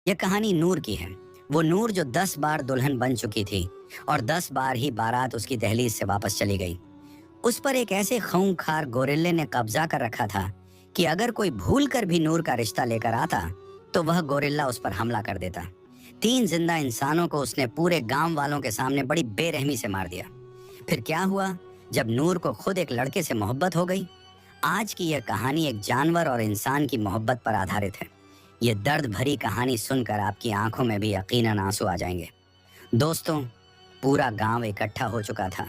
यह कहानी नूर की है। वो नूर जो 10 बार दुल्हन बन चुकी थी और 10 बार ही बारात उसकी दहलीज से वापस चली गई। उस पर एक ऐसे खूंखार गोरिल्ले ने कब्जा कर रखा था कि अगर कोई भूल कर भी नूर का रिश्ता लेकर आता तो वह गोरिल्ला उस पर हमला कर देता। 3 जिंदा इंसानों को उसने पूरे गांव वालों के सामने बड़ी बेरहमी से मार दिया। फिर क्या हुआ जब नूर को खुद एक लड़के से मोहब्बत हो गई। आज की यह कहानी एक जानवर और इंसान की मोहब्बत पर आधारित है। ये दर्द भरी कहानी सुनकर आपकी आंखों में भी यकीनन आंसू आ जाएंगे। दोस्तों, पूरा गांव इकट्ठा हो चुका था।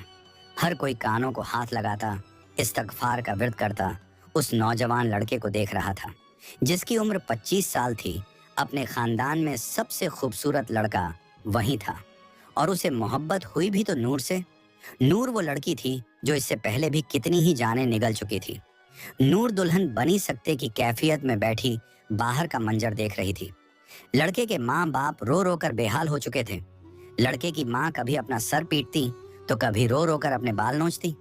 हर कोई कानों को हाथ लगाता, इस्तगफार का विर्द करता उस नौजवान लड़के को देख रहा था जिसकी उम्र 25 साल थी। अपने खानदान में सबसे खूबसूरत लड़का वही था और उसे मोहब्बत हुई भी तो नूर से। नूर वो लड़की थी जो इससे पहले भी कितनी ही जानें निगल चुकी थी। नूर दुल्हन बनी सकते की कैफियत में बैठी बाहर का मंजर देख रही थी। लड़के के माँ बाप रो रो कर बेहाल हो चुके थे। लड़के की माँ कभी अपना सर पीटती तो कभी रो रो कर अपने बाल नोचती।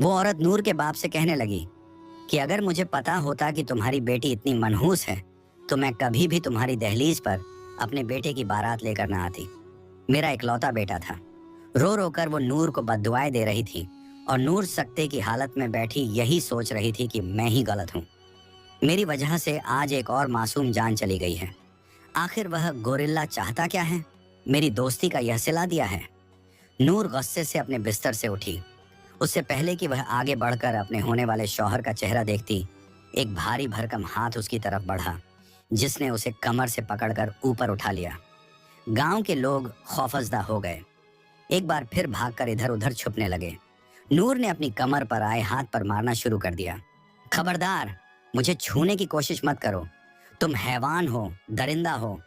वो औरत नूर के बाप से कहने लगी कि अगर मुझे पता होता कि तुम्हारी बेटी इतनी मनहूस है तो मैं कभी भी तुम्हारी दहलीज पर अपने बेटे की बारात लेकर ना आती। मेरा इकलौता बेटा था। रो रो कर वो नूर को बद्दुआएं दे रही थी और नूर सकते की हालत में बैठी यही सोच रही थी कि मैं ही गलत हूँ। मेरी वजह से आज एक और मासूम जान चली गई है। आखिर वह गोरिल्ला चाहता क्या है? मेरी दोस्ती का यह सिला दिया है। नूर गुस्से से अपने बिस्तर से उठी। उससे पहले कि वह आगे बढ़कर अपने होने वाले शौहर का चेहरा देखती, एक भारी भरकम हाथ उसकी तरफ बढ़ा जिसने उसे कमर से पकड़कर ऊपर उठा लिया। गांव के लोग खौफजदा हो गए। एक बार फिर भागकर इधर उधर छुपने लगे। नूर ने अपनी कमर पर आए हाथ पर मारना शुरू कर दिया। खबरदार, मुझे छूने की कोशिश मत करो। तुम हैवान हो, दरिंदा हो।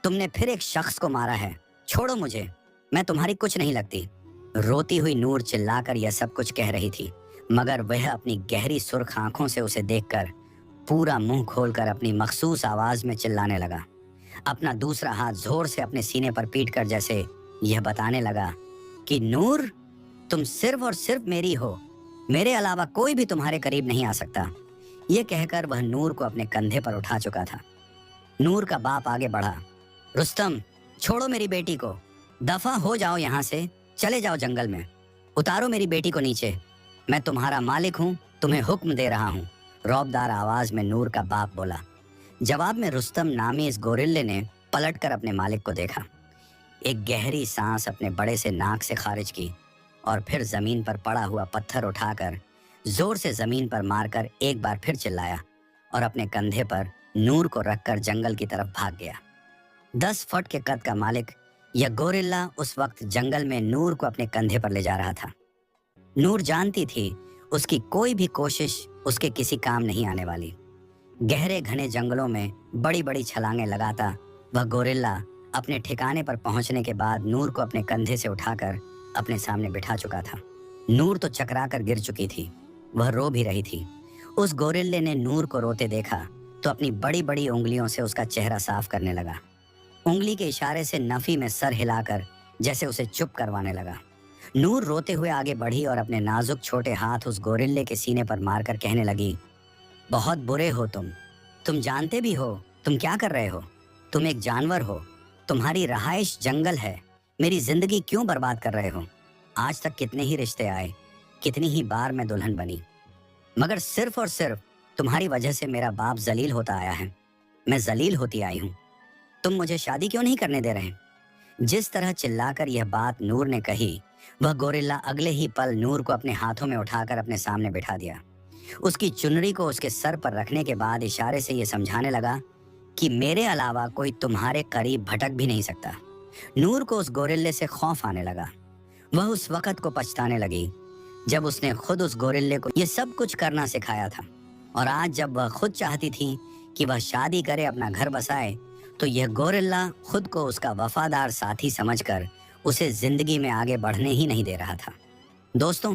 तुमने फिर एक शख्स को मारा है। छोड़ो मुझे, मैं तुम्हारी कुछ नहीं लगती। रोती हुई नूर चिल्लाकर यह सब कुछ कह रही थी, मगर वह अपनी गहरी सुर्ख आंखों से उसे देखकर पूरा मुंह खोलकर अपनी मखसूस आवाज में चिल्लाने लगा। अपना दूसरा हाथ जोर से अपने सीने पर पीटकर जैसे यह बताने लगा कि नूर, तुम सिर्फ और सिर्फ मेरी हो। मेरे अलावा कोई भी तुम्हारे करीब नहीं आ सकता। यह कहकर वह नूर को अपने कंधे पर उठा चुका था। नूर का बाप आगे बढ़ा। रुस्तम, छोड़ो मेरी बेटी को। दफा हो जाओ यहाँ से, चले जाओ जंगल में। उतारो मेरी बेटी को नीचे। मैं तुम्हारा मालिक हूँ, तुम्हें हुक्म दे रहा हूँ, रौबदार आवाज में नूर का बाप बोला। जवाब में रुस्तम नामी इस गोरिल्ले ने पलटकर अपने मालिक को देखा। एक गहरी सांस अपने बड़े से नाक से खारिज की और फिर जमीन पर पड़ा हुआ पत्थर उठाकर जोर से जमीन पर मारकर एक बार फिर चिल्लाया और अपने कंधे पर नूर को रखकर जंगल की तरफ भाग गया। 10 फुट के कद का मालिक यह गोरिल्ला उस वक्त जंगल में नूर को अपने कंधे पर ले जा रहा था। नूर जानती थी उसकी कोई भी कोशिश उसके किसी काम नहीं आने वाली। गहरे घने जंगलों में बड़ी बड़ी छलांगे लगाता वह गोरिल्ला अपने ठिकाने पर पहुंचने के बाद नूर को अपने कंधे से उठाकर अपने सामने बिठा चुका था। नूर तो चकरा कर गिर चुकी थी। वह रो भी रही थी। उस गोरिल्ले ने नूर को रोते देखा तो अपनी बड़ी बड़ी उंगलियों से उसका चेहरा साफ करने लगा। उंगली के इशारे से नफी में सर हिलाकर जैसे उसे चुप करवाने लगा। नूर रोते हुए आगे बढ़ी और अपने नाजुक छोटे हाथ उस गोरिल्ले के सीने पर मारकर कहने लगी, बहुत बुरे हो तुम जानते भी हो तुम क्या कर रहे हो। तुम एक जानवर हो, तुम्हारी रहाइश जंगल है। मेरी जिंदगी क्यों बर्बाद कर रहे हो। आज तक कितने ही रिश्ते आए, कितनी ही बार मैं दुल्हन बनी, मगर सिर्फ और सिर्फ तुम्हारी वजह से मेरा बाप जलील होता आया है। मैं जलील होती आई हूँ। तुम मुझे शादी क्यों नहीं करने दे रहे। जिस तरह चिल्लाकर यह बात नूर ने कही, वह गोरिल्ला अगले ही पल नूर को अपने हाथों में उठाकर अपने सामने बिठा दिया। उसकी चुनरी को उसके सर पर रखने के बाद इशारे से यह समझाने लगा कि मेरे अलावा कोई तुम्हारे करीब भटक भी नहीं सकता। नूर को उस गोरिल्ले से खौफ आने लगा। वह उस वक्त को पछताने लगी जब उसने खुद उस गोरिल्ले को यह सब कुछ करना सिखाया था। और आज जब वह खुद चाहती थी कि वह शादी करे, अपना घर बसाए, तो यह गोरिल्ला खुद को उसका वफादार साथी समझकर उसे जिंदगी में आगे बढ़ने ही नहीं दे रहा था। दोस्तों,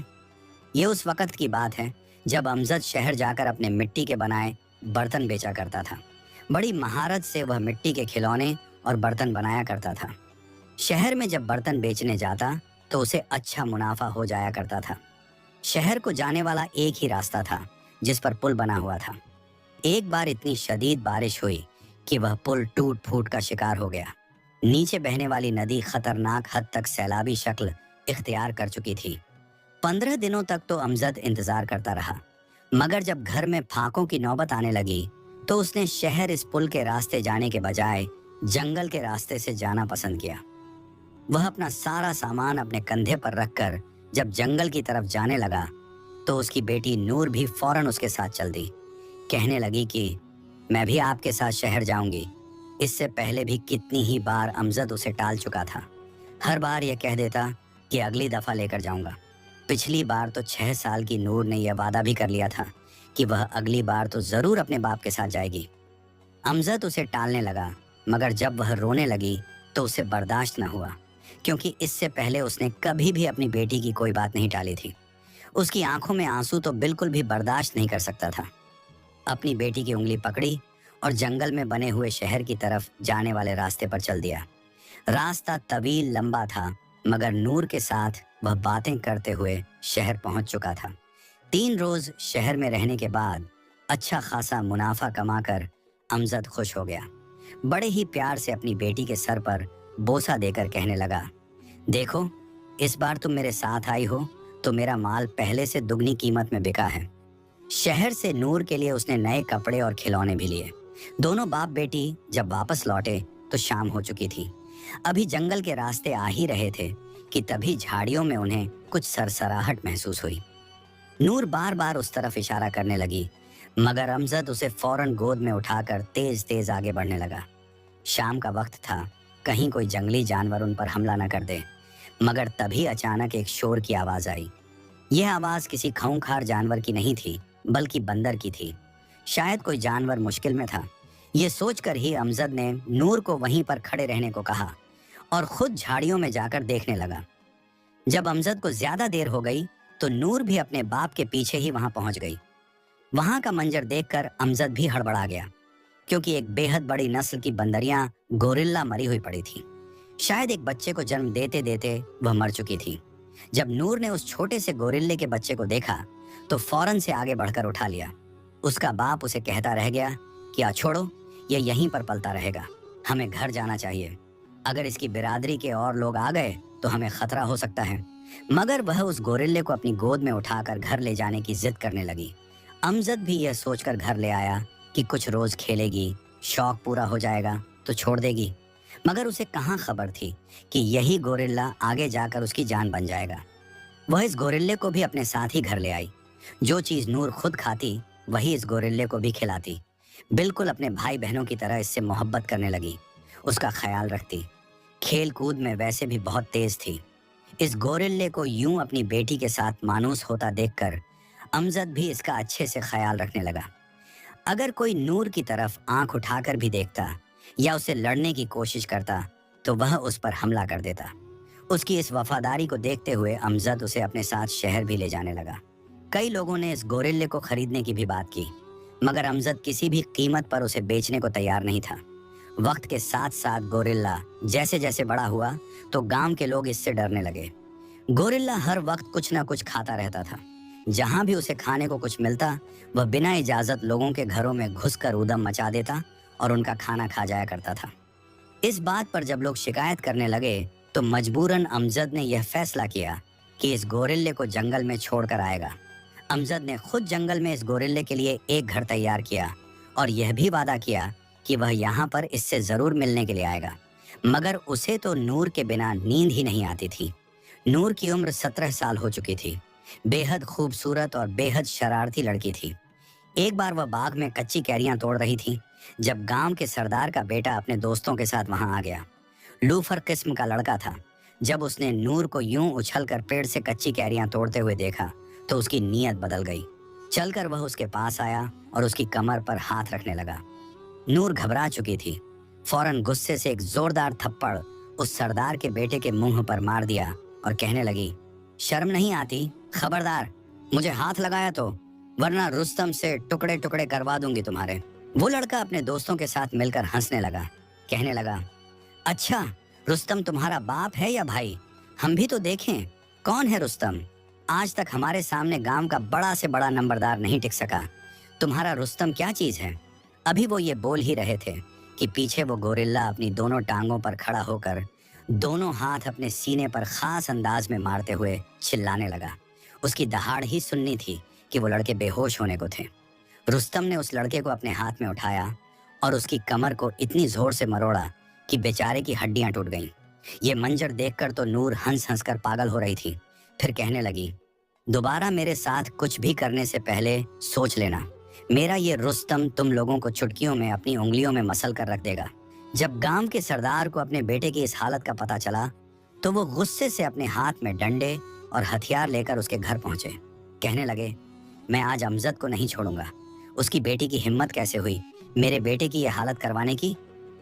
ये उस वक्त की बात है जब अमजद शहर जाकर अपने मिट्टी के बनाए बर्तन बेचा करता था। बड़ी महारत से वह मिट्टी के खिलौने और बर्तन बनाया करता था। शहर में जब बर्तन बेचने जाता तो उसे अच्छा मुनाफा हो जाया करता था। शहर को जाने वाला एक ही रास्ता था जिस पर पुल बना हुआ था। एक बार इतनी शदीद बारिश हुई कि वह पुल टूट फूट का शिकार हो गया। नीचे बहने वाली नदी खतरनाक हद तक सैलाबी शक्ल इख्तियार कर चुकी थी। 15 दिनों तक तो अमजद इंतजार करता रहा, मगर जब घर में फाकों की नौबत आने लगी तो उसने शहर इस पुल के रास्ते जाने के बजाय जंगल के रास्ते से जाना पसंद किया। वह अपना सारा सामान अपने कंधे पर रखकर जब जंगल की तरफ जाने लगा तो उसकी बेटी नूर भी फौरन उसके साथ चल दी। कहने लगी कि मैं भी आपके साथ शहर जाऊंगी। इससे पहले भी कितनी ही बार अमजद उसे टाल चुका था। हर बार यह कह देता कि अगली दफा लेकर जाऊंगा। पिछली बार तो 6 साल की नूर ने यह वादा भी कर लिया था कि वह अगली बार तो जरूर अपने बाप के साथ जाएगी। अमजद उसे टालने लगा, मगर जब वह रोने लगी तो उसे बर्दाश्त न हुआ, क्योंकि इससे पहले उसने कभी भी अपनी बेटी की कोई बात नहीं टाली थी। उसकी आंखों में आंसू तो बिल्कुल भी बर्दाश्त नहीं कर सकता था। अपनी बेटी की उंगली पकड़ी और जंगल में बने हुए शहर की तरफ जाने वाले रास्ते पर चल दिया। रास्ता तवील लंबा था, मगर नूर के साथ वह बातें करते हुए शहर पहुंच चुका था। 3 रोज शहर में रहने के बाद अच्छा खासा मुनाफा कमाकर अमजद खुश हो गया। बड़े ही प्यार से अपनी बेटी के सर पर बोसा देकर कहने लगा, देखो, इस बार तुम मेरे साथ आई हो तो मेरा माल पहले से दुगनी कीमत में बिका है। शहर से नूर के लिए उसने नए कपड़े और खिलौने भी लिए। दोनों बाप बेटी जब वापस लौटे तो शाम हो चुकी थी। अभी जंगल के रास्ते आ ही रहे थे कि तभी झाड़ियों में उन्हें कुछ सरसराहट महसूस हुई। नूर बार बार उस तरफ इशारा करने लगी, मगर अमजद उसे फौरन गोद में उठाकर तेज तेज आगे बढ़ने लगा। शाम का वक्त था, कहीं कोई जंगली जानवर उन पर हमला न कर दे। मगर तभी अचानक एक शोर की आवाज आई। यह आवाज किसी खूंखार जानवर की नहीं थी, बल्कि बंदर की थी। शायद कोई जानवर मुश्किल में था। यह सोचकर ही अमजद ने नूर को वहीं पर खड़े रहने को कहा और खुद झाड़ियों में जाकर देखने लगा। जब अमजद को ज्यादा देर हो गई तो नूर भी अपने बाप के पीछे ही वहां पहुंच गई। वहां का मंजर देखकर अमजद भी हड़बड़ा गया, क्योंकि एक बेहद बड़ी नस्ल की बंदरियां गोरिल्ला मरी हुई पड़ी थी। शायद एक बच्चे को जन्म देते देते वह मर चुकी थी। जब नूर ने उस छोटे से गोरिल्ले के बच्चे को देखा तो फौरन से आगे बढ़कर उठा लिया। उसका बाप उसे कहता रह गया कि छोड़ो, ये यहीं पर पलता रहेगा, हमें घर जाना चाहिए। अगर इसकी बिरादरी के और लोग आ गए तो हमें खतरा हो सकता है। मगर वह उस गोरिल्ले को अपनी गोद में उठाकर घर ले जाने की जिद करने लगी। अमजद भी यह सोचकर घर ले आया कि कुछ रोज खेलेगी, शौक पूरा हो जाएगा तो छोड़ देगी। मगर उसे कहाँ खबर थी कि यही गोरिल्ला आगे जाकर उसकी जान बन जाएगा। वह इस गोरिल्ले को भी अपने साथ ही घर ले आई। जो चीज नूर खुद खाती वही इस गोरिल्ले को भी खिलाती। बिल्कुल अपने भाई बहनों की तरह इससे मोहब्बत करने लगी, उसका ख्याल रखती। खेल कूद में वैसे भी बहुत तेज थी। इस गोरिल्ले को यूं अपनी बेटी के साथ मानूस होता देखकर अमजद भी इसका अच्छे से ख्याल रखने लगा। अगर कोई नूर की तरफ आंख उठाकर भी देखता या उसे लड़ने की कोशिश करता तो वह उस पर हमला कर देता। उसकी इस वफादारी को देखते हुए अमजद उसे अपने साथ शहर भी ले जाने लगा। कई लोगों ने इस गोरिल्ले को खरीदने की भी बात की, मगर अमजद किसी भी कीमत पर उसे बेचने को तैयार नहीं था। वक्त के साथ साथ गोरिल्ला जैसे जैसे बड़ा हुआ तो गांव के लोग इससे डरने लगे। गोरिल्ला हर वक्त कुछ ना कुछ खाता रहता था। जहां भी उसे खाने को कुछ मिलता वह बिना इजाजत लोगों के घरों में घुसकर ऊधम मचा देता और उनका खाना खा जाया करता था। इस बात पर जब लोग शिकायत करने लगे तो मजबूरन अमजद ने यह फैसला किया कि इस गोरिल्ले को जंगल में छोड़कर आएगा। अमजद ने खुद जंगल में इस गोरिल्ले के लिए एक घर तैयार किया और यह भी वादा किया कि वह यहाँ पर इससे जरूर मिलने के लिए आएगा। मगर उसे तो नूर के बिना नींद ही नहीं आती थी। नूर की उम्र 17 साल हो चुकी थी। बेहद खूबसूरत और बेहद शरारती लड़की थी। एक बार वह बाग में कच्ची कैरियां तोड़ रही थी जब गांव के सरदार का बेटा अपने दोस्तों के साथ वहां आ गया। लूफर किस्म का लड़का था। जब उसने नूर को यूं उछलकर पेड़ से कच्ची कैरियां तोड़ते हुए देखा तो उसकी नीयत बदल गई। चलकर वह उसके पास आया और उसकी कमर पर हाथ रखने लगा। नूर घबरा चुकी थी। फौरन गुस्से से एक जोरदार थप्पड़ उस सरदार के बेटे के मुंह पर मार दिया और कहने लगी, शर्म नहीं आती? खबरदार मुझे हाथ लगाया तो, वरना रुस्तम से टुकड़े टुकड़े करवा दूंगी तुम्हारे। वो लड़का अपने दोस्तों के साथ मिलकर हंसने लगा। कहने लगा, अच्छा रुस्तम तुम्हारा बाप है या भाई? हम भी तो देखें कौन है रुस्तम। आज तक हमारे सामने गांव का बड़ा से बड़ा नंबरदार नहीं टिक सका। तुम्हारा रुस्तम क्या चीज है? अभी वो ये बोल ही रहे थे कि पीछे वो गोरिल्ला अपनी दोनों टांगों पर खड़ा होकर दोनों हाथ अपने सीने पर खास अंदाज में मारते हुए चिल्लाने लगा। उसकी दहाड़ ही सुननी थी कि वो लड़के बेहोश होने को थे। रुस्तम ने उस लड़के को अपने हाथ में उठाया और उसकी कमर को इतनी जोर से मरोड़ा कि बेचारे की हड्डियां टूट गईं। ये मंजर देखकर तो नूर हंस हंस कर पागल हो रही थी। फिर कहने लगी, दोबारा मेरे साथ कुछ भी करने से पहले सोच लेना, मेरा ये रुस्तम तुम लोगों को चुटकियों में अपनी उंगलियों में मसल कर रख देगा। जब गांव के सरदार को अपने बेटे की इस हालत का पता चला तो वो गुस्से से अपने हाथ में डंडे और हथियार लेकर उसके घर पहुंचे। कहने लगे, मैं आज अमजद को नहीं छोड़ूंगा। उसकी बेटी की हिम्मत कैसे हुई मेरे बेटे की ये हालत करवाने की?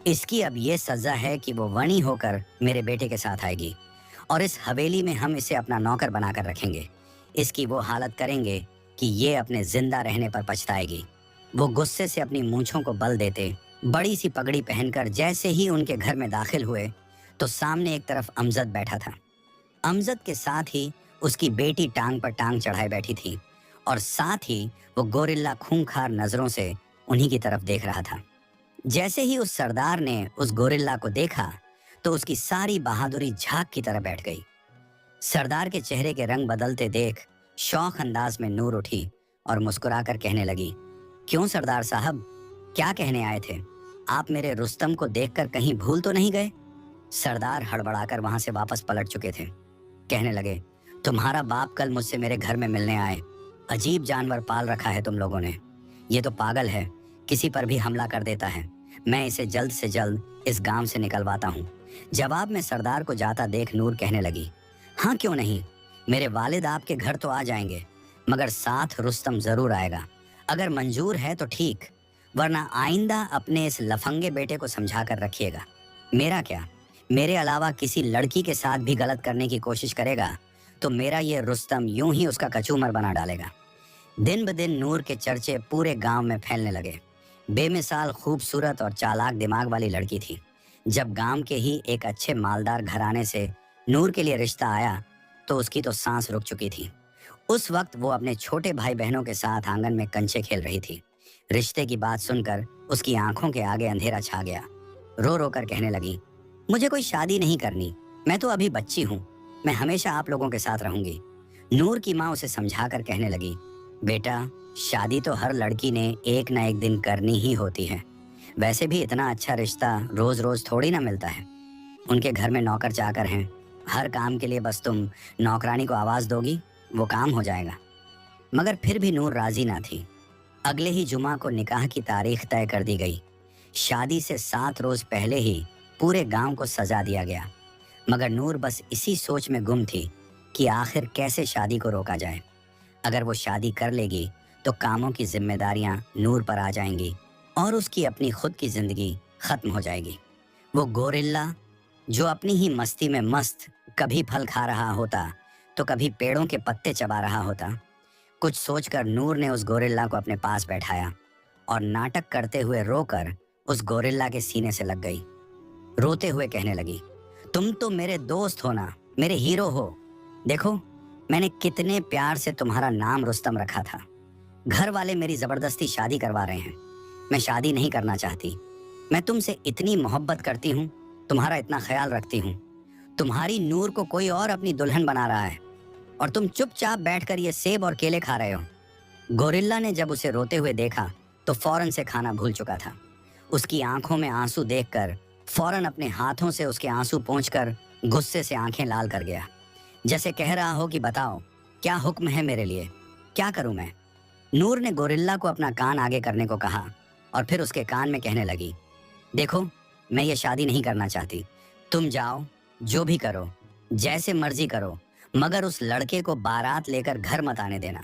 इसकी अब ये सजा है कि वो वणी होकर मेरे बेटे के साथ आएगी और इस हवेली में हम इसे अपना नौकर बनाकर रखेंगे। इसकी वो हालत करेंगे कि ये अपने जिंदा रहने पर पछताएगी। वो गुस्से से अपनी मूंछों को बल देते बड़ी सी पगड़ी पहनकर जैसे ही उनके घर में दाखिल हुए तो सामने एक तरफ अमजद बैठा था। अमजद के साथ ही उसकी बेटी टांग पर टांग चढ़ाए बैठी थी और साथ ही वो गोरिल्ला खूंखार नजरों से उन्हीं की तरफ देख रहा था। जैसे ही उस सरदार ने उस गोरिल्ला को देखा तो उसकी सारी बहादुरी झाग की तरह बैठ गई। सरदार के चेहरे के रंग बदलते देख शौक अंदाज में नूर उठी और मुस्कुराकर कहने लगी, क्यों सरदार साहब, क्या कहने आए थे? आप मेरे रुस्तम को देखकर कहीं भूल तो नहीं गए? सरदार हड़बड़ाकर वहां से वापस पलट चुके थे। कहने लगे, तुम्हारा बाप कल मुझसे मेरे घर में मिलने आए। अजीब जानवर पाल रखा है तुम लोगों ने। ये तो पागल है, किसी पर भी हमला कर देता है। मैं इसे जल्द से जल्द इस गांव से निकलवाता हूँ। जवाब में सरदार को जाता देख नूर कहने लगी, हाँ क्यों नहीं, मेरे वालिद आपके घर तो आ जाएंगे, मगर साथ रुस्तम जरूर आएगा। अगर मंजूर है तो ठीक, वरना आइंदा अपने इस लफंगे बेटे को समझा कर रखिएगा। मेरा क्या, मेरे अलावा किसी लड़की के साथ भी गलत करने की कोशिश करेगा तो मेरा ये रुस्तम यूं ही उसका कचूमर बना डालेगा। दिन ब दिन नूर के चर्चे पूरे गांव में फैलने लगे। बेमिसाल खूबसूरत और चालाक दिमाग वाली लड़की थी। जब गांव के ही एक अच्छे मालदार घराने से नूर के लिए रिश्ता आया तो उसकी तो सांस रुक चुकी थी। उस वक्त वो अपने छोटे भाई बहनों के साथ आंगन में कंचे खेल रही थी। रिश्ते की बात सुनकर उसकी आंखों के आगे अंधेरा छा गया। रो रो कर कहने लगी, मुझे कोई शादी नहीं करनी, मैं तो अभी बच्ची हूँ, मैं हमेशा आप लोगों के साथ रहूंगी। नूर की माँ उसे समझाकर कहने लगी, बेटा, शादी तो हर लड़की ने एक ना एक दिन करनी ही होती है। वैसे भी इतना अच्छा रिश्ता रोज रोज थोड़ी ना मिलता है। उनके घर में नौकर चाकर हैं, हर काम के लिए बस तुम नौकरानी को आवाज दोगी, वो काम हो जाएगा। मगर फिर भी नूर राजी ना थी। अगले ही जुमा को निकाह की तारीख तय कर दी गई। शादी से 7 रोज पहले ही पूरे गांव को सजा दिया गया। मगर नूर बस इसी सोच में गुम थी कि आखिर कैसे शादी को रोका जाए। अगर वो शादी कर लेगी तो कामों की जिम्मेदारियां नूर पर आ जाएंगी और उसकी अपनी खुद की जिंदगी खत्म हो जाएगी। वो गोरिल्ला जो अपनी ही मस्ती में मस्त कभी फल खा रहा होता तो कभी पेड़ों के पत्ते चबा रहा होता। कुछ सोचकर नूर ने उस गोरिल्ला को अपने पास बैठाया और नाटक करते हुए रोकर उस गोरिल्ला के सीने से लग गई। रोते हुए कहने लगी, तुम तो मेरे दोस्त हो ना, मेरे हीरो हो। देखो, मैंने कितने प्यार से तुम्हारा नाम रुस्तम रखा था। घर वाले मेरी जबरदस्ती शादी करवा रहे हैं। मैं शादी नहीं करना चाहती। मैं तुमसे इतनी मोहब्बत करती हूँ, तुम्हारा इतना ख्याल रखती हूँ। तुम्हारी नूर को कोई और अपनी दुल्हन बना रहा है और तुम चुपचाप बैठकर ये सेब और केले खा रहे हो। गोरिल्ला ने जब उसे रोते हुए देखा तो फौरन से खाना भूल चुका था। उसकी आंखों में आंसू देखकर फौरन अपने हाथों से उसके आंसू पोंछकर गुस्से से आंखें लाल कर गया, जैसे कह रहा हो कि बताओ क्या हुक्म है मेरे लिए, क्या करूं मैं। नूर ने गोरिल्ला को अपना कान आगे करने को कहा और फिर उसके कान में कहने लगी, देखो, मैं ये शादी नहीं करना चाहती। तुम जाओ, जो भी करो, जैसे मर्जी करो, मगर उस लड़के को बारात लेकर घर मत आने देना।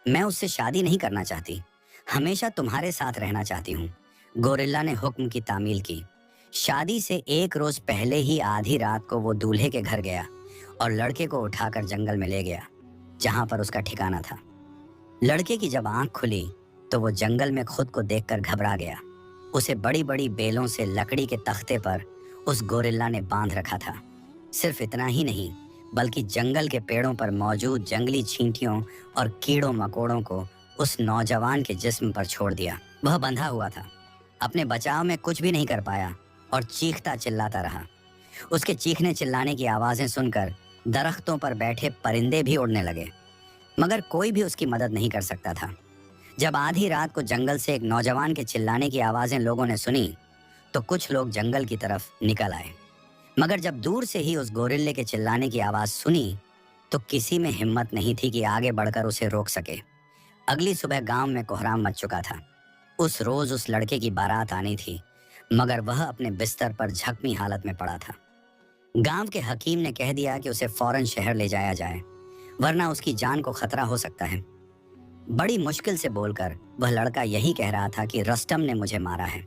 मैं उससे शादी नहीं करना चाहती, हमेशा तुम्हारे साथ रहना चाहती हूँ। गोरिल्ला ने हुक्म की तामील की। शादी से 1 रोज पहले ही आधी रात को वो दूल्हे के घर गया और लड़के को उठाकर जंगल में ले गया, जहां पर उसका ठिकाना था। लड़के की जब आंख खुली तो वो जंगल में खुद को देखकर घबरा गया। उसे बड़ी बड़ी बेलों से लकड़ी के तख्ते पर उस गोरिल्ला ने बांध रखा था। सिर्फ इतना ही नहीं, बल्कि जंगल के पेड़ों पर मौजूद जंगली चींटियों और कीड़ों मकोड़ों को उस नौजवान के जिस्म पर छोड़ दिया। वह बंधा हुआ था। अपने बचाव में कुछ भी नहीं कर पाया और चीखता चिल्लाता रहा। उसके चीखने चिल्लाने की आवाजें सुनकर दरख्तों पर बैठे परिंदे भी उड़ने लगे, मगर कोई भी उसकी मदद नहीं कर सकता था। जब आधी रात को जंगल से एक नौजवान के चिल्लाने की आवाजें लोगों ने सुनी, तो कुछ लोग जंगल की तरफ निकल आए, मगर जब दूर से ही उस गोरिल्ले के चिल्लाने की आवाज सुनी, तो किसी में हिम्मत नहीं थी कि आगे बढ़कर उसे रोक सके। अगली सुबह गांव में कोहराम मच चुका था। उस रोज उस लड़के की बारात आनी थी, मगर वह अपने बिस्तर पर जख्मी हालत में पड़ा था। गांव के हकीम ने कह दिया कि उसे फौरन शहर ले जाया जाए, वरना उसकी जान को खतरा हो सकता है। बड़ी मुश्किल से बोलकर वह लड़का यही कह रहा था कि रस्तम ने मुझे मारा है।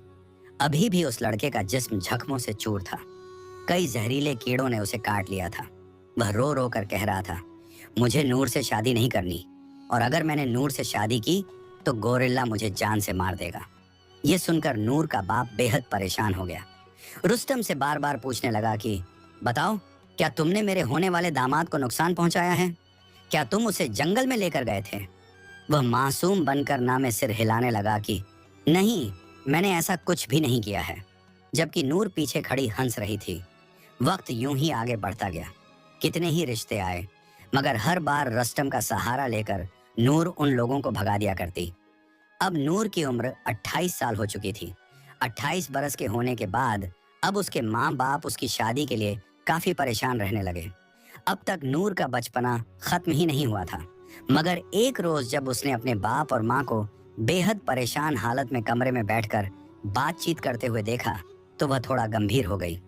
अभी भी उस लड़के का जिस्म जख्मों से चूर था। कई जहरीले कीड़ों ने उसे काट लिया था। वह रो रो कर कह रहा था, मुझे नूर से शादी नहीं करनी, और अगर मैंने नूर से शादी की तो गोरिल्ला मुझे जान से मार देगा। ये सुनकर नूर का बाप बेहद परेशान हो गया। रुस्तम से बार बार पूछने लगा कि बताओ, क्या तुमने मेरे होने वाले दामाद को नुकसान पहुंचाया है? क्या तुम उसे जंगल में लेकर गए थे? वह मासूम बनकर ना में सिर हिलाने लगा कि नहीं, मैंने ऐसा कुछ भी नहीं किया है। जबकि नूर पीछे खड़ी हंस रही थी। वक्त यूं ही आगे बढ़ता गया। कितने ही रिश्ते आए, मगर हर बार रस्तम का सहारा लेकर नूर उन लोगों को भगा दिया करती। अब नूर की उम्र 28 साल हो चुकी थी। 28 बरस के होने के बाद अब उसके माँ बाप उसकी शादी के लिए काफी परेशान रहने लगे। अब तक नूर का बचपना खत्म ही नहीं हुआ था, मगर एक रोज जब उसने अपने बाप और माँ को बेहद परेशान हालत में कमरे में बैठकर बातचीत करते हुए देखा, तो वह थोड़ा गंभीर हो गई।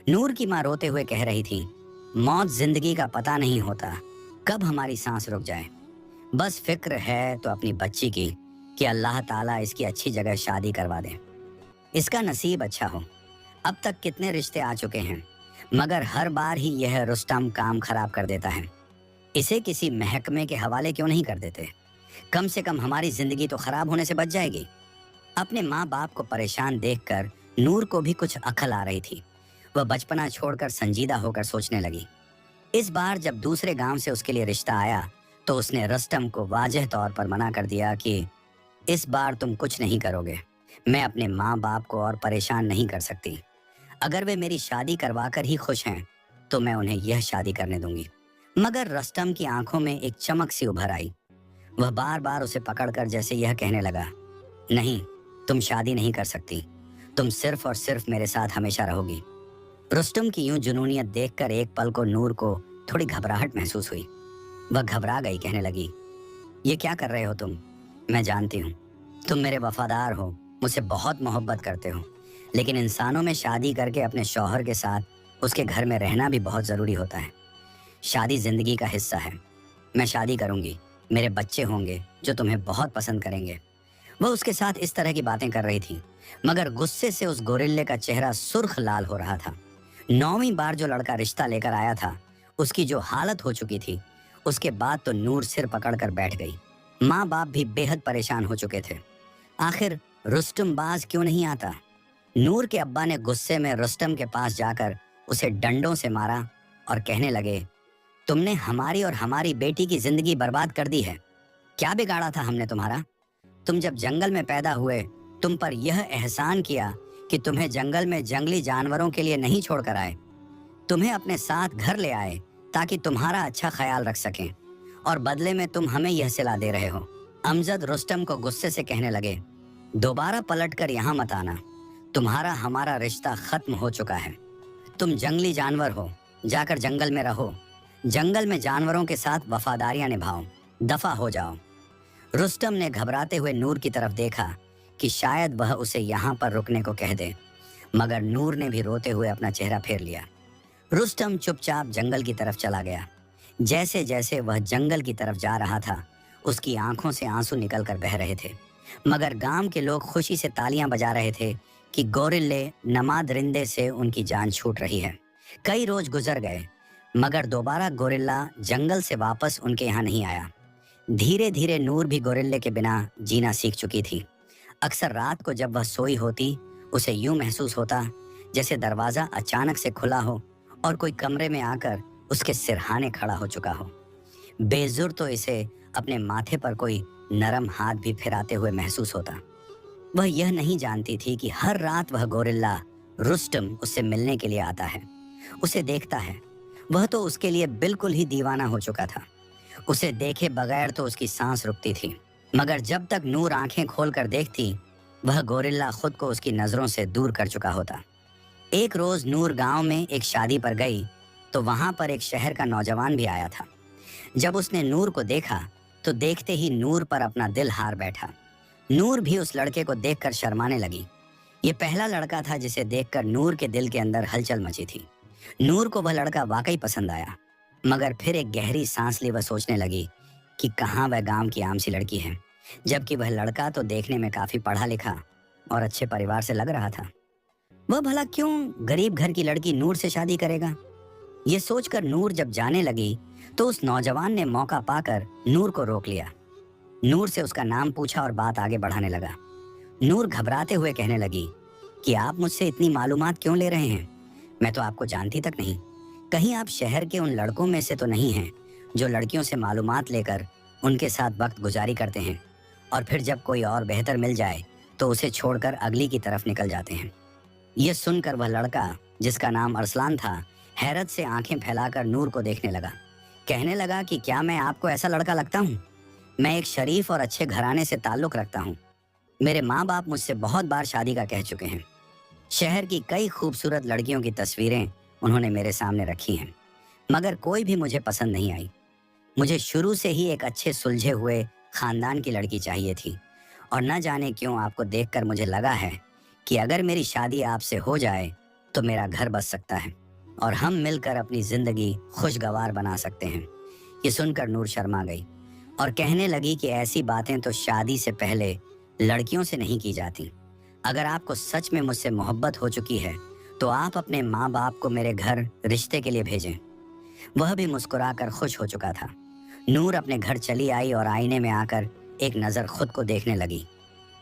नूर की माँ रोते हुए कह रही थी, मौत जिंदगी का पता नहीं होता, कब हमारी सांस रुक जाए। बस फिक्र है तो अपनी बच्ची की कि अल्लाह ताला इसकी अच्छी जगह शादी करवा दे, इसका नसीब अच्छा हो। अब तक कितने रिश्ते आ चुके हैं, मगर हर बार ही यह रुस्तम काम खराब कर देता है। इसे किसी महकमे के हवाले क्यों नहीं कर देते? कम से कम हमारी जिंदगी तो खराब होने से बच जाएगी। अपने माँ बाप को परेशान देखकर नूर को भी कुछ अकल आ रही थी। वह बचपना छोड़कर संजीदा होकर सोचने लगी। इस बार जब दूसरे गांव से उसके लिए रिश्ता आया, तो उसने रस्तम को वाजह तौर पर मना कर दिया कि इस बार तुम कुछ नहीं करोगे। मैं अपने माँ बाप को और परेशान नहीं कर सकती। अगर वे मेरी शादी करवाकर ही खुश हैं, तो मैं उन्हें यह शादी करने दूंगी। मगर रस्तम की आंखों में एक चमक सी उभर आई। वह बार बार उसे पकड़कर जैसे यह कहने लगा, नहीं, तुम शादी नहीं कर सकती, तुम सिर्फ और सिर्फ मेरे साथ हमेशा रहोगी। रुस्तम की यूं जुनूनियत देखकर एक पल को नूर को थोड़ी घबराहट महसूस हुई। वह घबरा गई, कहने लगी, ये क्या कर रहे हो तुम? मैं जानती हूँ तुम मेरे वफादार हो, मुझसे बहुत मोहब्बत करते हो, लेकिन इंसानों में शादी करके अपने शौहर के साथ उसके घर में रहना भी बहुत ज़रूरी होता है। शादी ज़िंदगी का हिस्सा है। मैं शादी करूँगी, मेरे बच्चे होंगे जो तुम्हें बहुत पसंद करेंगे। वह उसके साथ इस तरह की बातें कर रही थी, मगर गुस्से से उस गोरिल्ले का चेहरा सुर्ख लाल हो रहा था। 9वीं बार जो लड़का रिश्ता लेकर आया था, उसकी जो हालत हो चुकी थी, उसके बाद तो नूर सिर पकड़कर बैठ गई। माँ बाप भी बेहद परेशान हो चुके थे। आखिर रुस्तम बाज क्यों नहीं आता? नूर के अब्बा ने गुस्से में रुस्तम के पास जाकर उसे डंडों से मारा और कहने लगे, तुमने हमारी और हमारी बेटी की जिंदगी बर्बाद कर दी है। क्या बिगाड़ा था हमने तुम्हारा? तुम जब जंगल में पैदा हुए, तुम पर यह एहसान किया कि तुम्हें जंगल में जंगली जानवरों के लिए नहीं छोड़कर आए। तुम्हें अपने साथ घर ले आए ताकि तुम्हारा अच्छा ख्याल रख सकें, और बदले में तुम हमें यह सिला दे रहे हो। अमजद रुस्तम को गुस्से से कहने लगे, दोबारा पलटकर यहाँ मत आना, तुम्हारा हमारा रिश्ता खत्म हो चुका है। तुम जंगली जानवर हो, जाकर जंगल में रहो, जंगल में जानवरों के साथ वफादारियां निभाओ, दफा हो जाओ। रुस्तम ने घबराते हुए नूर की तरफ देखा कि शायद वह उसे यहाँ पर रुकने को कह दे, मगर नूर ने भी रोते हुए अपना चेहरा फेर लिया। रुस्तम चुपचाप जंगल की तरफ चला गया। जैसे जैसे वह जंगल की तरफ जा रहा था, उसकी आंखों से आंसू निकलकर बह रहे थे, मगर गांव के लोग खुशी से तालियां बजा रहे थे कि गोरिल्ले नमादरिंदे से उनकी जान छूट रही है। कई रोज गुजर गए, मगर दोबारा गोरिल्ला जंगल से वापस उनके यहाँ नहीं आया। धीरे धीरे नूर भी गोरिल्ले के बिना जीना सीख चुकी थी। अक्सर रात को जब वह सोई होती, उसे यूं महसूस होता जैसे दरवाजा अचानक से खुला हो और कोई कमरे में आकर उसके सिरहाने खड़ा हो चुका हो। बेजुर तो इसे अपने माथे पर कोई नरम हाथ भी फिराते हुए महसूस होता। वह यह नहीं जानती थी कि हर रात वह गोरिल्ला रुस्तम उससे मिलने के लिए आता है, उसे देखता है। वह तो उसके लिए बिल्कुल ही दीवाना हो चुका था। उसे देखे बगैर तो उसकी सांस रुकती थी। मगर जब तक नूर आंखें खोलकर देखती, वह गोरिल्ला खुद को उसकी नजरों से दूर कर चुका होता। एक रोज नूर गांव में एक शादी पर गई तो वहां पर एक शहर का नौजवान भी आया था। जब उसने नूर को देखा तो देखते ही नूर पर अपना दिल हार बैठा। नूर भी उस लड़के को देखकर शर्माने लगी। ये पहला लड़का था जिसे देखकर नूर के दिल के अंदर हलचल मची थी। नूर को वह लड़का वाकई पसंद आया, मगर फिर एक गहरी सांस ली वह सोचने लगी कि कहाँ वह गांव की आम सी लड़की है, जबकि वह लड़का तो देखने में काफी पढ़ा लिखा और अच्छे परिवार से लग रहा था। वह भला क्यों गरीब घर की लड़की नूर से शादी करेगा? ये सोचकर नूर जब जाने लगी तो उस नौजवान ने मौका पाकर नूर को रोक लिया। नूर से उसका नाम पूछा और बात आगे बढ़ाने लगा। नूर घबराते हुए कहने लगी कि आप मुझसे इतनी मालूमात क्यों ले रहे हैं? मैं तो आपको जानती तक नहीं। कहीं आप शहर के उन लड़कों में से तो नहीं हैं जो लड़कियों से मालूमात लेकर उनके साथ वक्त गुजारी करते हैं और फिर जब कोई और बेहतर मिल जाए तो उसे छोड़कर अगली की तरफ निकल जाते हैं। यह सुनकर वह लड़का, जिसका नाम अरसलान था, हैरत से आंखें फैलाकर नूर को देखने लगा। कहने लगा कि क्या मैं आपको ऐसा लड़का लगता हूँ? मैं एक शरीफ और अच्छे घराने से ताल्लुक रखता हूँ। मेरे माँ बाप मुझसे बहुत बार शादी का कह चुके हैं। शहर की कई खूबसूरत लड़कियों की तस्वीरें उन्होंने मेरे सामने रखी हैं, मगर कोई भी मुझे पसंद नहीं आई। मुझे शुरू से ही एक अच्छे सुलझे हुए खानदान की लड़की चाहिए थी और न जाने क्यों आपको देखकर मुझे लगा है कि अगर मेरी शादी आपसे हो जाए तो मेरा घर बस सकता है और हम मिलकर अपनी जिंदगी खुशगवार बना सकते हैं। ये सुनकर नूर शर्मा गई और कहने लगी कि ऐसी बातें तो शादी से पहले लड़कियों से नहीं की जाती। अगर आपको सच में मुझसे मोहब्बत हो चुकी है तो आप अपने माँ बाप को मेरे घर रिश्ते के लिए भेजें। वह भी मुस्कुराकर खुश हो चुका था। नूर अपने घर चली आई और आईने में आकर एक नजर खुद को देखने लगी।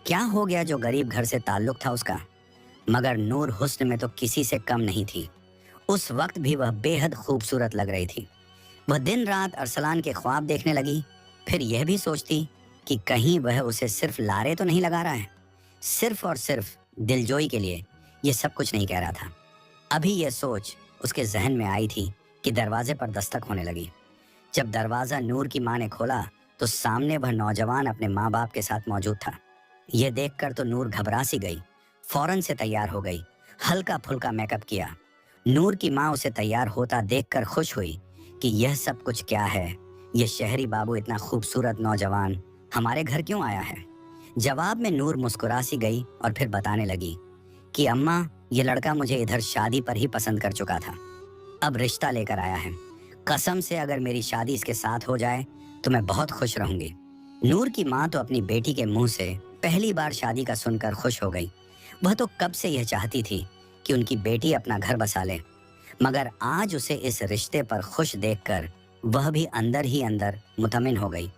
क्या हो गया जो गरीब घर से ताल्लुक था उसका? मगर नूर हुस्न में तो किसी से कम नहीं थी। उस वक्त भी वह बेहद खूबसूरत लग रही थी। वह दिन रात अरसलान के ख्वाब देखने लगी। फिर यह भी सोचती कि कहीं वह उसे सिर्फ लारे तो नहीं लगा रहा है, सिर्फ और सिर्फ दिलजोई के लिए यह सब कुछ नहीं कह रहा था। अभी यह सोच उसके जहन में आई थी कि दरवाजे पर दस्तक होने लगी। जब दरवाजा नूर की माँ ने खोला तो सामने वह नौजवान अपने माँ बाप के साथ मौजूद था। यह देखकर तो नूर घबरा सी गई। फौरन से तैयार हो गई, हल्का फुल्का मेकअप किया। नूर की माँ उसे तैयार होता देखकर खुश हुई कि यह सब कुछ क्या है, यह शहरी बाबू इतना खूबसूरत नौजवान हमारे घर क्यों आया है? जवाब में नूर मुस्कुरा सी गई और फिर बताने लगी कि अम्मा, ये लड़का मुझे इधर शादी पर ही पसंद कर चुका था, अब रिश्ता लेकर आया है। कसम से अगर मेरी शादी इसके साथ हो जाए तो मैं बहुत खुश रहूंगी। नूर की माँ तो अपनी बेटी के मुंह से पहली बार शादी का सुनकर खुश हो गई। वह तो कब से यह चाहती थी कि उनकी बेटी अपना घर बसा ले, मगर आज उसे इस रिश्ते पर खुश देखकर वह भी अंदर ही अंदर मुतमिन हो गई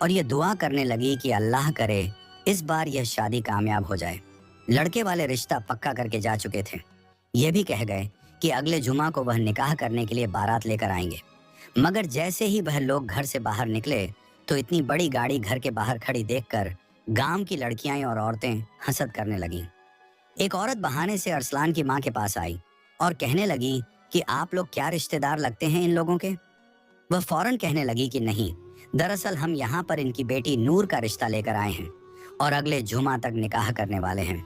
और ये दुआ करने लगी कि अल्लाह करे इस बार यह शादी कामयाब हो जाए। लड़के वाले रिश्ता पक्का करके जा चुके थे। ये भी कह गए कि अगले जुमा को वह निकाह करने के लिए बारात लेकर आएंगे। मगर जैसे ही वह लोग घर से बाहर निकले तो इतनी बड़ी गाड़ी घर के बाहर खड़ी देखकर गांव की लड़कियां और औरतें हंसद करने लगीं। एक औरत बहाने से अरसलान की माँ के पास आई और कहने लगी कि आप लोग क्या रिश्तेदार लगते हैं इन लोगों के? वह फौरन कहने लगी कि नहीं, दरअसल हम यहाँ पर इनकी बेटी नूर का रिश्ता लेकर आए हैं और अगले जुमा तक निकाह करने वाले हैं।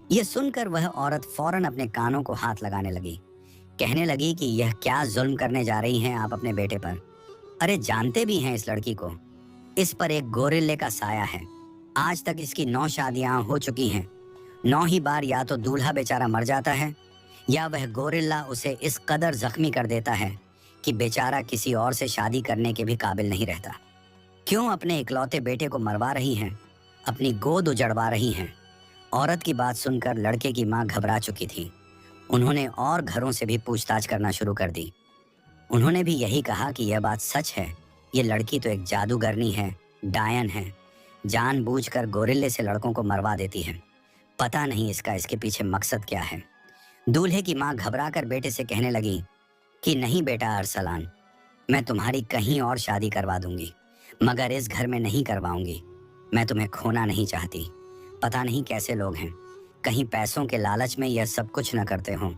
यह सुनकर वह औरत फौरन अपने कानों को हाथ लगाने लगी। कहने लगी कि यह क्या जुल्म करने जा रही हैं आप अपने बेटे पर? अरे जानते भी हैं इस लड़की को, इस पर एक गोरिल्ले का साया है। आज तक इसकी 9 शादियां हो चुकी हैं। 9 ही बार या तो दूल्हा बेचारा मर जाता है या वह गोरिल्ला उसे इस कदर जख्मी कर देता है कि बेचारा किसी और से शादी करने के भी काबिल नहीं रहता। क्यों अपने इकलौते बेटे को मरवा रही हैं, अपनी गोद उजड़वा रही हैं? औरत की बात सुनकर लड़के की माँ घबरा चुकी थी। उन्होंने और घरों से भी पूछताछ करना शुरू कर दी। उन्होंने भी यही कहा कि यह बात सच है, ये लड़की तो एक जादूगरनी है, डायन है, जानबूझकर गोरिल्ले से लड़कों को मरवा देती है। पता नहीं इसके पीछे मकसद क्या है। दूल्हे की माँ घबराकर बेटे से कहने लगी कि नहीं बेटा अरसलान, मैं तुम्हारी कहीं और शादी करवा दूंगी, मगर इस घर में नहीं करवाऊंगी। मैं तुम्हें खोना नहीं चाहती। पता नहीं कैसे लोग हैं, कहीं पैसों के लालच में यह सब कुछ न करते हों।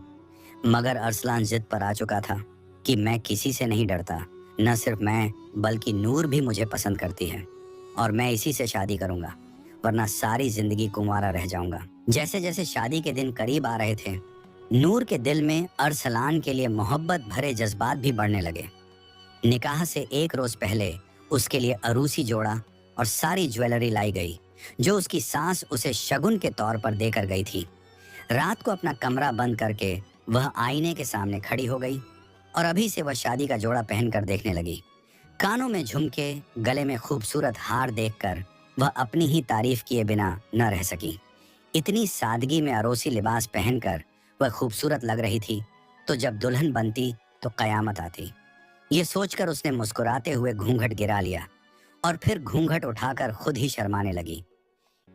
मगर अरसलान जिद पर आ चुका था कि मैं किसी से नहीं डरता। न सिर्फ मैं, बल्कि नूर भी मुझे पसंद करती है और मैं इसी से शादी करूंगा, वरना सारी जिंदगी कुंवारा रह जाऊंगा। जैसे जैसे शादी के दिन करीब आ रहे थे, नूर के दिल में अरसलान के लिए मोहब्बत भरे जज्बात भी बढ़ने लगे। निकाह से एक रोज पहले उसके लिए अरूसी जोड़ा और सारी ज्वेलरी लाई गई जो उसकी सास उसे शगुन के तौर पर देकर गई थी। रात को अपना कमरा बंद करके वह आईने के सामने खड़ी हो गई और अभी से वह शादी का जोड़ा पहनकर देखने लगी। कानों में झुमके, गले में खूबसूरत हार देखकर वह अपनी ही तारीफ किए बिना न रह सकी। इतनी सादगी में अरोसी लिबास पहनकर वह खूबसूरत लग रही थी, तो जब दुल्हन बनती तो कयामत आती। ये सोचकर उसने मुस्कुराते हुए घूंघट गिरा लिया और फिर घूंघट उठाकर खुद ही शर्माने लगी।